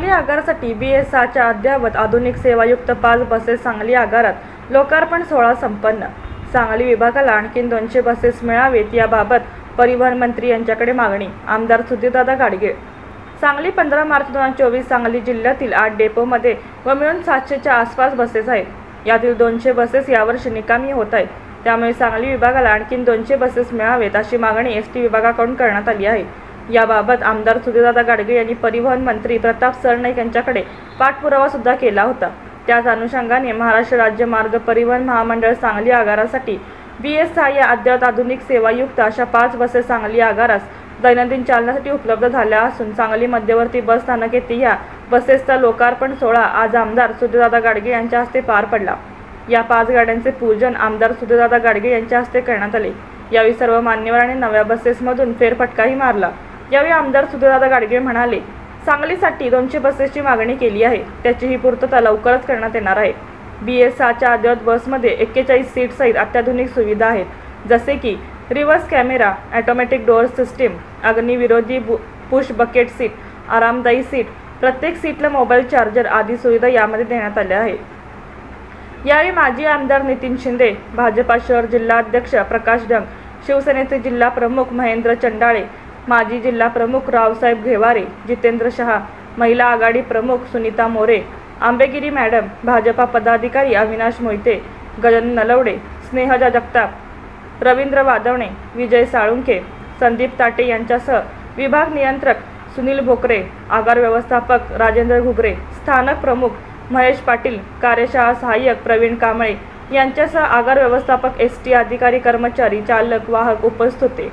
सांगली आगारासाठी BSच्या अद्ययावत आधुनिक सेवायुक्त 5 बसेस सांगली आगारात लोकार्पण सोहळा संपन्न। सांगली विभागाला आणखी 200 बसेस मिळावेत याबाबत परिवहन मंत्री यांच्याकडे मागणी। आमदार सुधीरदादा गाडगीळ। सांगली 15 मार्च 2024 सांगली जिल्ह्यातील 8 डेपोमध्ये व मिळून 700च्या आसपास बसेस आहेत। यातील 200 बसेस यावर्षी निकामी होत आहेत। त्यामुळे सांगली विभागाला आणखी 200 बसेस मिळावेत अशी मागणी ST विभागाकडून करण्यात आली आहे। याबाबत आमदार सुधीरदादा गाडगीळ यांनी परिवहन मंत्री प्रताप सरनाईक यांच्याकडे पाठपुरावा सुद्धा केला होता। त्याच अनुषंगाने महाराष्ट्र राज्य मार्ग परिवहन महामंडळ सांगली आगारासाठी BS या अद्ययावत आधुनिक सेवायुक्त अशा 5 बसेस सांगली आगारास दैनंदिन चालनासाठी उपलब्ध झाल्या असून सांगली मध्यवर्ती बस स्थानक येथे या बसेसचा लोकार्पण सोहळा आज आमदार सुधीरदादा गाडगीळ यांच्या हस्ते पार पडला। या 5 गाड्यांचे पूजन आमदार सुधीरदादा गाडगीळ यांच्या हस्ते करण्यात आले। यावेळी सर्व मान्यवरांनी नव्या बसेसमधून फेरफटकाही मारला। यावेळी आमदार सुधीरदादा गाडगीळ म्हणाले, सांगलीसाठी 200 बसेसची मागणी केली आहे, त्याचीही पूर्तता लवकरच करण्यात येणार आहे। BSच्या अद्ययावत बसमध्ये 41 सीट सहित अत्याधुनिक सुविधा आहेत, जसे की reverse camera, automatic door system, अग्निविरोधी पुश बकेट सीट, आरामदायी सीट, प्रत्येक सीटला मोबाईल चार्जर आदी सुविधा यामध्ये देण्यात आल्या आहेत। यावेळी माजी आमदार नितीन शिंदे, भाजपा शहर जिल्हा अध्यक्ष प्रकाश डंग, शिवसेनेचे जिल्हा प्रमुख महेंद्र चंडाळे, माजी जिल्हा प्रमुख रावसाहेब घेवारे, जितेंद्र शहा, महिला आघाडी प्रमुख सुनीता मोरे, आंबेगिरी मॅडम, भाजपा पदाधिकारी अविनाश मोहिते, गजानन नलवडे, स्नेहजा जगताप, रवींद्र वादवणे, विजय साळुंखे, संदीप ताटे यांच्यासह विभाग नियंत्रक सुनील भोकरे, आगार व्यवस्थापक राजेंद्र घुगरे, स्थानक प्रमुख महेश पाटील, कार्यशाळा सहाय्यक प्रवीण कांबळे यांच्यासह आगार व्यवस्थापक ST अधिकारी, कर्मचारी, चालक, वाहक उपस्थित होते।